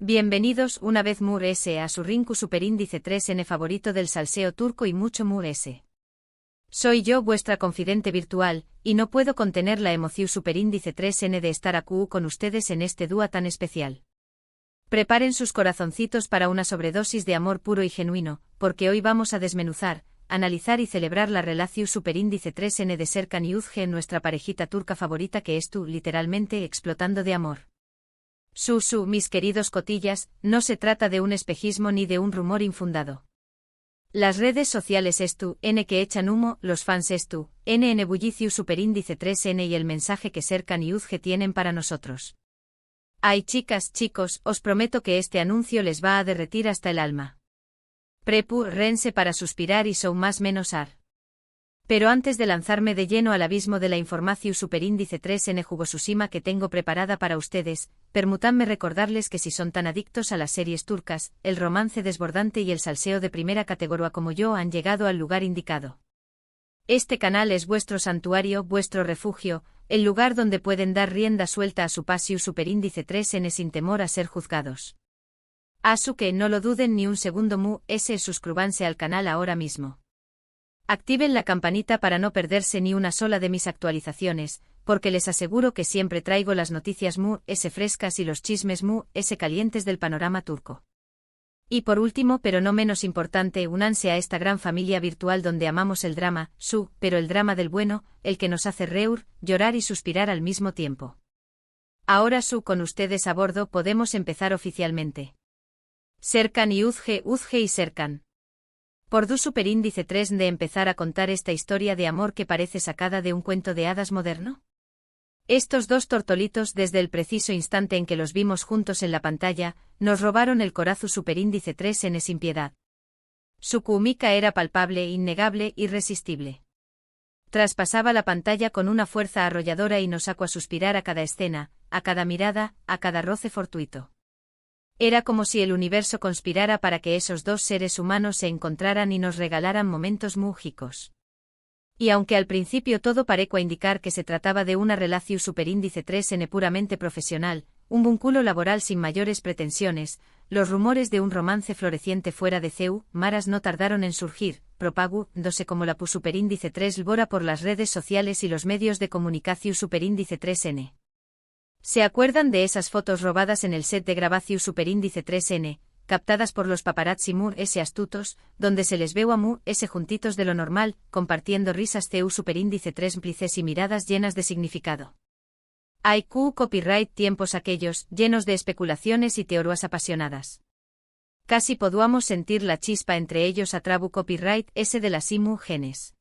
Bienvenidos una vez Mur S a su Rinku Superíndice 3N favorito del salseo turco y mucho Mur S. Soy yo vuestra confidente virtual, y no puedo contener la emoción Superíndice 3N de estar aquí con ustedes en este dúo tan especial. Preparen sus corazoncitos para una sobredosis de amor puro y genuino, porque hoy vamos a desmenuzar, analizar y celebrar la relación Superíndice 3N de Serkan y Uzge, nuestra parejita turca favorita que es tú literalmente explotando de amor. Mis queridos cotillas, no se trata de un espejismo ni de un rumor infundado. Las redes sociales que echan humo, los fans en bulliciu Superíndice 3N y el mensaje que Serkan y Uzge tienen para nosotros. Ay chicas, chicos, os prometo que este anuncio les va a derretir hasta el alma. Rense para suspirar y son más menos ar. Pero antes de lanzarme de lleno al abismo de la información Superíndice 3N jugosísima que tengo preparada para ustedes, permítanme recordarles que si son tan adictos a las series turcas, el romance desbordante y el salseo de primera categoría como yo han llegado al lugar indicado. Este canal es vuestro santuario, vuestro refugio, el lugar donde pueden dar rienda suelta a su pasión Superíndice 3N sin temor a ser juzgados. Que no lo duden ni un segundo suscríbanse al canal ahora mismo. Activen la campanita para no perderse ni una sola de mis actualizaciones, porque les aseguro que siempre traigo las noticias frescas y los chismes calientes del panorama turco. Y por último, pero no menos importante, únanse a esta gran familia virtual donde amamos el drama, pero el drama del bueno, el que nos hace reír, llorar y suspirar al mismo tiempo. Ahora con ustedes a bordo podemos empezar oficialmente. Serkan y Uzge y Serkan. Por du Superíndice 3 de empezar a contar esta historia de amor que parece sacada de un cuento de hadas moderno. Estos dos tortolitos desde el preciso instante en que los vimos juntos en la pantalla, nos robaron el corazón Superíndice 3N sin piedad. Su química era palpable, innegable, irresistible. Traspasaba la pantalla con una fuerza arrolladora y nos sacó a suspirar a cada escena, a cada mirada, a cada roce fortuito. Era como si el universo conspirara para que esos dos seres humanos se encontraran y nos regalaran momentos mágicos. Y aunque al principio todo parecía indicar que se trataba de una relación Superíndice 3N puramente profesional, un vínculo laboral sin mayores pretensiones, los rumores de un romance floreciente fuera de maras no tardaron en surgir, propagándose como la Superíndice 3 lbora por las redes sociales y los medios de comunicación Superíndice 3N. ¿Se acuerdan de esas fotos robadas en el set de grabación Superíndice 3N, captadas por los paparazzi astutos, donde se les ve a juntitos de lo normal, compartiendo risas Superíndice 3 plices y miradas llenas de significado? Copyright tiempos aquellos, llenos de especulaciones y teorías apasionadas. Casi podíamos sentir la chispa entre ellos a trabu copyright de las genes.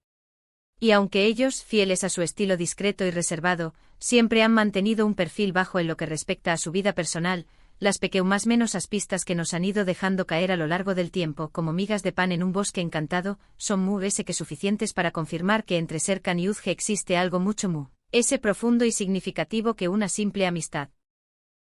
Y aunque ellos, fieles a su estilo discreto y reservado, siempre han mantenido un perfil bajo en lo que respecta a su vida personal, las más menos pistas que nos han ido dejando caer a lo largo del tiempo como migas de pan en un bosque encantado, son que suficientes para confirmar que entre Serkan y Uzge existe algo mucho profundo y significativo que una simple amistad.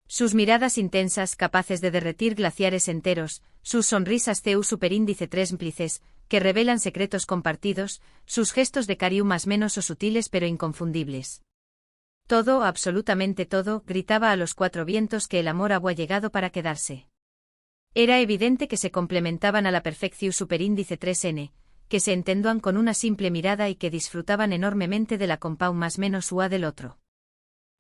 Sus miradas intensas capaces de derretir glaciares enteros, sus sonrisas Superíndice 3 plices, que revelan secretos compartidos, sus gestos de cariño más menos o sutiles pero inconfundibles. Todo, absolutamente todo, gritaba a los cuatro vientos que el amor había llegado para quedarse. Era evidente que se complementaban a la perfección Superíndice 3N, que se entendían con una simple mirada y que disfrutaban enormemente de la compau más menos ua del otro.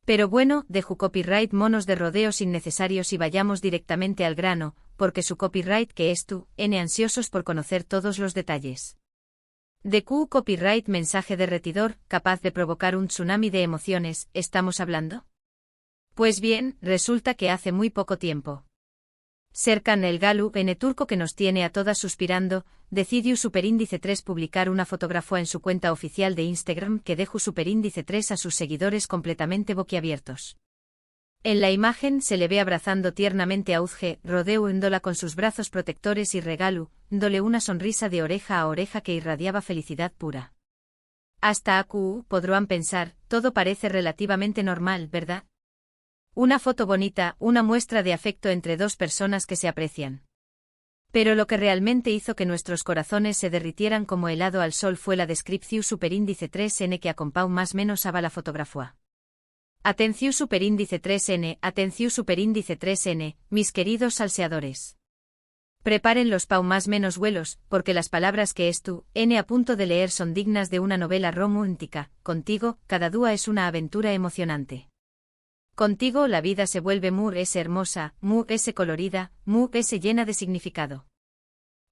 Pero bueno, dejo copyright monos de rodeos innecesarios y vayamos directamente al grano, porque su copyright que es ansiosos por conocer todos los detalles. De copyright mensaje derretidor, capaz de provocar un tsunami de emociones, ¿estamos hablando? Pues bien, resulta que hace muy poco tiempo. Serkan el Galu, turco que nos tiene a todas suspirando, decidió Superíndice 3 publicar una fotografía en su cuenta oficial de Instagram que dejó Superíndice 3 a sus seguidores completamente boquiabiertos. En la imagen se le ve abrazando tiernamente a Uzge, rodeándola con sus brazos protectores y regalándole una sonrisa de oreja a oreja que irradiaba felicidad pura. Hasta aquí, podrán pensar, todo parece relativamente normal, ¿verdad? Una foto bonita, una muestra de afecto entre dos personas que se aprecian. Pero lo que realmente hizo que nuestros corazones se derritieran como helado al sol fue la descripción Superíndice 3N que acompañó más menos a la fotografía. Atención superíndice 3N, atención superíndice 3N, mis queridos salseadores. Preparen los pau más menos vuelos, porque las palabras que tú, N a punto de leer son dignas de una novela romántica. Contigo, cada día es una aventura emocionante. Contigo la vida se vuelve muy hermosa, muy colorida, muy llena de significado.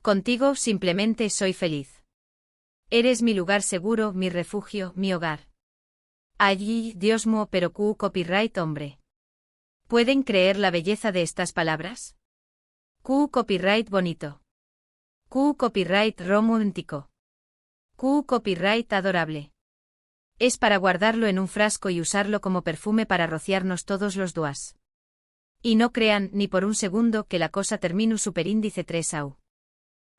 Contigo simplemente soy feliz. Eres mi lugar seguro, mi refugio, mi hogar. Allí, Dios mío, pero copyright hombre. ¿Pueden creer la belleza de estas palabras? Copyright bonito. Copyright romántico. Copyright adorable. Es para guardarlo en un frasco y usarlo como perfume para rociarnos todos los días. Y no crean, ni por un segundo, que la cosa termina superíndice 3au.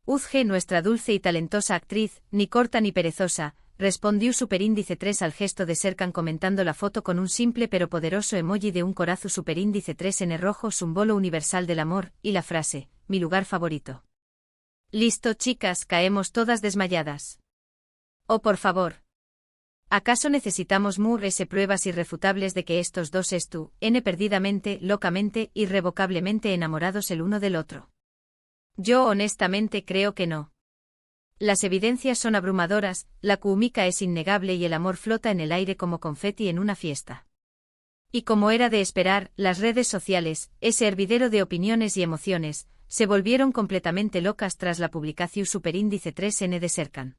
Uzge, nuestra dulce y talentosa actriz, ni corta ni perezosa, respondió superíndice 3 al gesto de Serkan comentando la foto con un simple pero poderoso emoji de un corazo superíndice 3 en rojo, símbolo universal del amor, y la frase, mi lugar favorito. Listo chicas, caemos todas desmayadas. Oh por favor. ¿Acaso necesitamos pruebas irrefutables de que estos dos N perdidamente, locamente, irrevocablemente enamorados el uno del otro? Yo honestamente creo que no. Las evidencias son abrumadoras, la química es innegable y el amor flota en el aire como confeti en una fiesta. Y como era de esperar, las redes sociales, ese hervidero de opiniones y emociones, se volvieron completamente locas tras la publicación superíndice 3N de Serkan.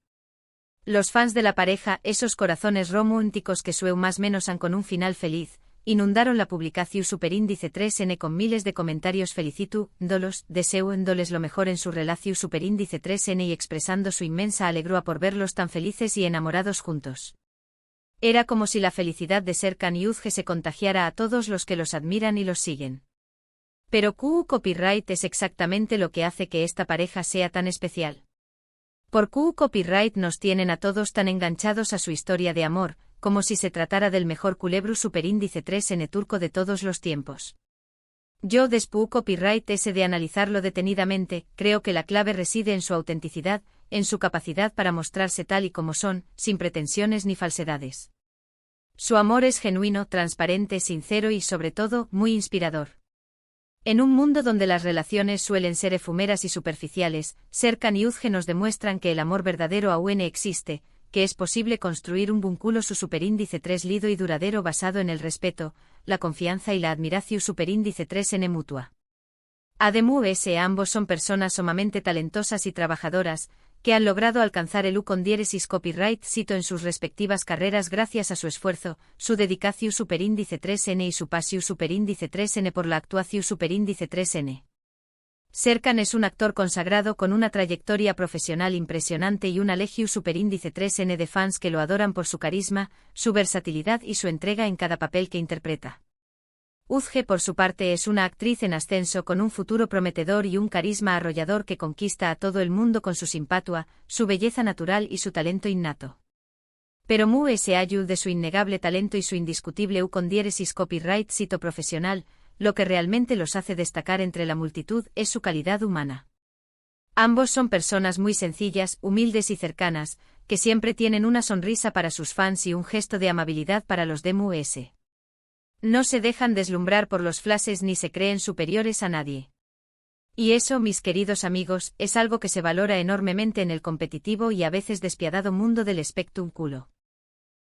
Los fans de la pareja, esos corazones románticos que más menos han con un final feliz, inundaron la publicación superíndice 3N con miles de comentarios felicitándolos, deseándoles lo mejor en su relación superíndice 3N y expresando su inmensa alegría por verlos tan felices y enamorados juntos. Era como si la felicidad de Serkan y Uzge se contagiara a todos los que los admiran y los siguen. Pero copyright es exactamente lo que hace que esta pareja sea tan especial. Por copyright nos tienen a todos tan enganchados a su historia de amor, como si se tratara del mejor culebro superíndice 3N turco de todos los tiempos. Yo después copyright ese de analizarlo detenidamente, creo que la clave reside en su autenticidad, en su capacidad para mostrarse tal y como son, sin pretensiones ni falsedades. Su amor es genuino, transparente, sincero y sobre todo, muy inspirador. En un mundo donde las relaciones suelen ser efímeras y superficiales, Serkan y Uzge nos demuestran que el amor verdadero aún existe, que es posible construir un vínculo su superíndice 3 lido y duradero basado en el respeto, la confianza y la admiración superíndice 3N mutua. Además, ambos son personas sumamente talentosas y trabajadoras, que han logrado alcanzar el con diéresis copyright cito en sus respectivas carreras gracias a su esfuerzo, su dedicación superíndice 3N y su pasión superíndice 3N por la actuación superíndice 3N. Serkan es un actor consagrado con una trayectoria profesional impresionante y una legión superíndice 3N de fans que lo adoran por su carisma, su versatilidad y su entrega en cada papel que interpreta. Uzge por su parte es una actriz en ascenso con un futuro prometedor y un carisma arrollador que conquista a todo el mundo con su simpatia, su belleza natural y su talento innato. Pero ese ayud de su innegable talento y su indiscutible con diéresis copyright cito profesional, lo que realmente los hace destacar entre la multitud es su calidad humana. Ambos son personas muy sencillas, humildes y cercanas, que siempre tienen una sonrisa para sus fans y un gesto de amabilidad para los demás. No se dejan deslumbrar por los flashes ni se creen superiores a nadie. Y eso, mis queridos amigos, es algo que se valora enormemente en el competitivo y a veces despiadado mundo del espectáculo.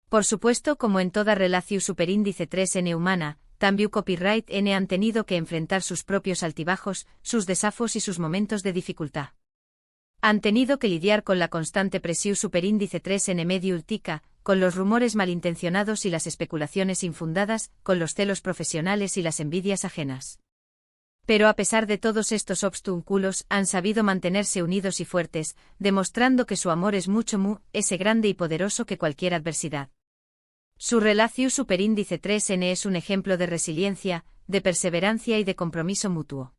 Por supuesto, como en toda relación superíndice 3N humana, también copyright N han tenido que enfrentar sus propios altibajos, sus desafíos y sus momentos de dificultad. Han tenido que lidiar con la constante presión superíndice 3N medio ultica, con los rumores malintencionados y las especulaciones infundadas, con los celos profesionales y las envidias ajenas. Pero a pesar de todos estos obstáculos, han sabido mantenerse unidos y fuertes, demostrando que su amor es mucho ese grande y poderoso que cualquier adversidad. Su relación superíndice 3N es un ejemplo de resiliencia, de perseverancia y de compromiso mutuo.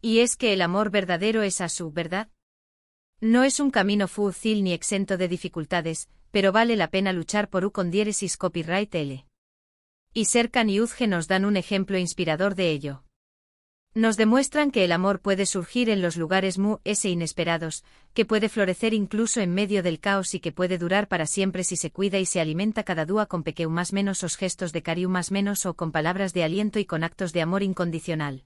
Y es que el amor verdadero es ¿verdad? No es un camino fácil ni exento de dificultades, pero vale la pena luchar por con diéresis copyright L. Y Serkan y Uzge nos dan un ejemplo inspirador de ello. Nos demuestran que el amor puede surgir en los lugares inesperados, que puede florecer incluso en medio del caos y que puede durar para siempre si se cuida y se alimenta cada día con pequeños más menos os gestos de cariño más menos o con palabras de aliento y con actos de amor incondicional.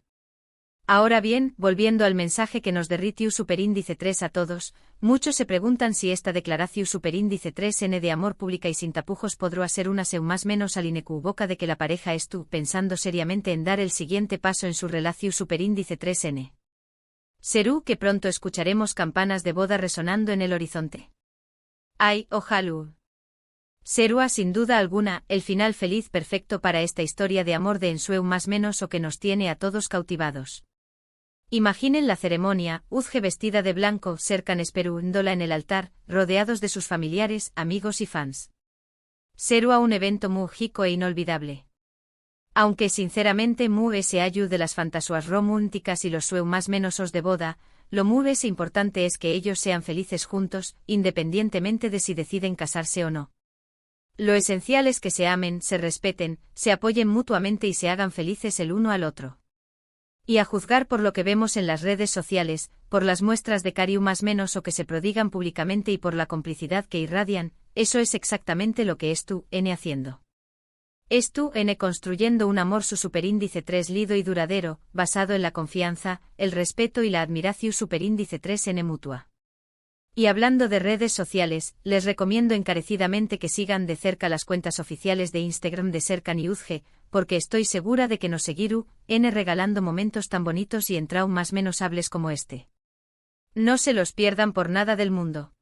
Ahora bien, volviendo al mensaje que nos derritió superíndice 3 a todos, muchos se preguntan si esta declaración superíndice 3n de amor pública y sin tapujos podrá ser una seu más menos al inequívoca de que la pareja estuvo pensando seriamente en dar el siguiente paso en su relación superíndice 3n. ¿Será que pronto escucharemos campanas de boda resonando en el horizonte? ¡Ay, ojalá! Será sin duda alguna el final feliz perfecto para esta historia de amor de ensueu más menos o que nos tiene a todos cautivados. Imaginen la ceremonia, Uzge vestida de blanco, cercan esperándola en el altar, rodeados de sus familiares, amigos y fans. Será un evento mágico e inolvidable. Aunque sinceramente ese ayu de las fantasías románticas y los sueu más menosos de boda, lo es importante es que ellos sean felices juntos, independientemente de si deciden casarse o no. Lo esencial es que se amen, se respeten, se apoyen mutuamente y se hagan felices el uno al otro. Y a juzgar por lo que vemos en las redes sociales, por las muestras de cariño más menos o que se prodigan públicamente y por la complicidad que irradian, eso es exactamente lo que haciendo. Construyendo un amor su superíndice 3 lido y duradero, basado en la confianza, el respeto y la admiración superíndice 3n mutua. Y hablando de redes sociales, les recomiendo encarecidamente que sigan de cerca las cuentas oficiales de Instagram de Serkan y Uzge, porque estoy segura de que nos seguirán regalando momentos tan bonitos y en trau más menosables como este. No se los pierdan por nada del mundo.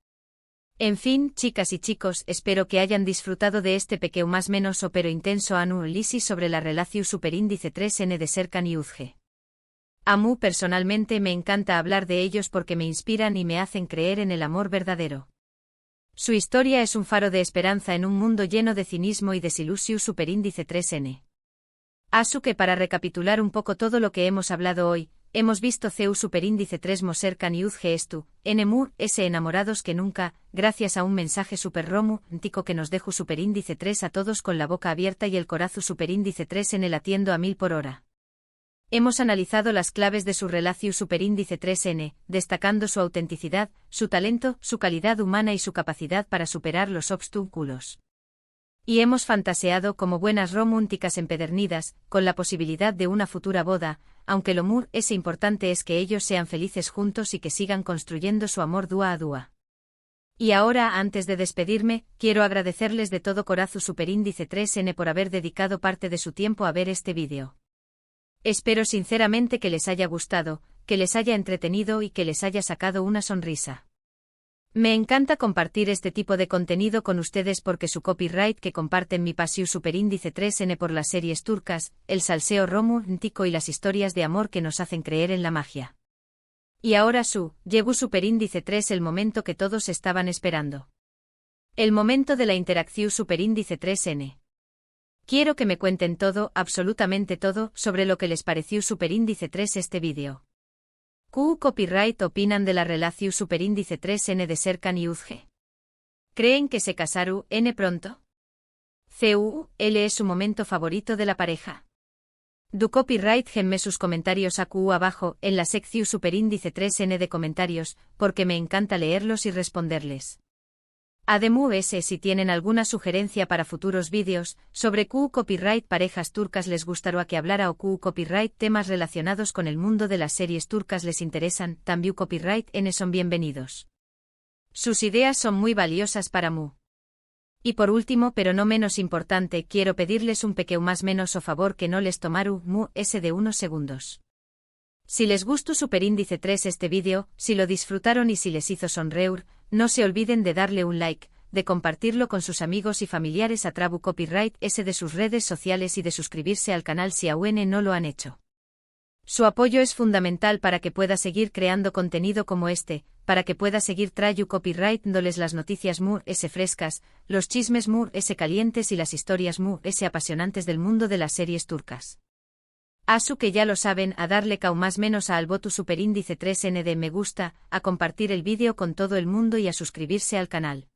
En fin, chicas y chicos, espero que hayan disfrutado de este pequeño más menos o pero intenso análisis sobre la relación superíndice 3n de Serkan y Uzge. A mí personalmente me encanta hablar de ellos porque me inspiran y me hacen creer en el amor verdadero. Su historia es un faro de esperanza en un mundo lleno de cinismo y desilusión superíndice 3n. Asu que para recapitular un poco todo lo que hemos hablado hoy, hemos visto CEU superíndice 3 Serkan y Uzge enamorados que nunca, gracias a un mensaje super romántico que nos dejó superíndice 3 a todos con la boca abierta y el corazón superíndice 3n latiendo a 1000 por hora. Hemos analizado las claves de su relación superíndice 3n, destacando su autenticidad, su talento, su calidad humana y su capacidad para superar los obstáculos. Y hemos fantaseado como buenas románticas empedernidas, con la posibilidad de una futura boda, aunque lo importante es que ellos sean felices juntos y que sigan construyendo su amor dúa a dúa. Y ahora, antes de despedirme, quiero agradecerles de todo corazón superíndice 3n por haber dedicado parte de su tiempo a ver este vídeo. Espero sinceramente que les haya gustado, que les haya entretenido y que les haya sacado una sonrisa. Me encanta compartir este tipo de contenido con ustedes porque su copyright que comparten mi pasión superíndice 3n por las series turcas, el salseo romántico y las historias de amor que nos hacen creer en la magia. Y ahora llegó superíndice 3 el momento que todos estaban esperando. El momento de la interacción superíndice 3n. Quiero que me cuenten todo, absolutamente todo, sobre lo que les pareció superíndice 3 este vídeo. ¿Qué copyright opinan de la relación superíndice 3n de Serkan y Uzge? ¿Creen que se casarán pronto? ¿Cuál es su momento favorito de la pareja? Du copyright genme sus comentarios abajo, en la sección superíndice 3n de comentarios, porque me encanta leerlos y responderles. Además, si tienen alguna sugerencia para futuros vídeos, sobre copyright parejas turcas les gustará que hablara o copyright temas relacionados con el mundo de las series turcas les interesan, también copyright son bienvenidos. Sus ideas son muy valiosas para mí. Y por último pero no menos importante, quiero pedirles un pequeño más menos o favor que no les tomaru de unos segundos. Si les gustó superíndice 3 este vídeo, si lo disfrutaron y si les hizo sonreír, no se olviden de darle un like, de compartirlo con sus amigos y familiares a Trabu Copyright de sus redes sociales y de suscribirse al canal si aún no lo han hecho. Su apoyo es fundamental para que pueda seguir creando contenido como este, para que pueda seguir Trayu Copyright dándoles las noticias frescas, los chismes calientes y las historias apasionantes del mundo de las series turcas. Asu que ya lo saben, a darle más menos al voto superíndice 3n de me gusta, a compartir el vídeo con todo el mundo y a suscribirse al canal.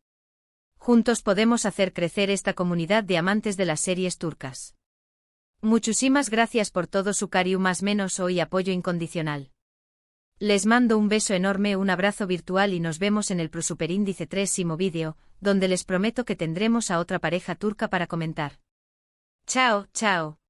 Juntos podemos hacer crecer esta comunidad de amantes de las series turcas. Muchísimas gracias por todo su cariño más menos hoy apoyo incondicional. Les mando un beso enorme, un abrazo virtual y nos vemos en el Prosuperindice 3 vídeo, donde les prometo que tendremos a otra pareja turca para comentar. Chao, chao.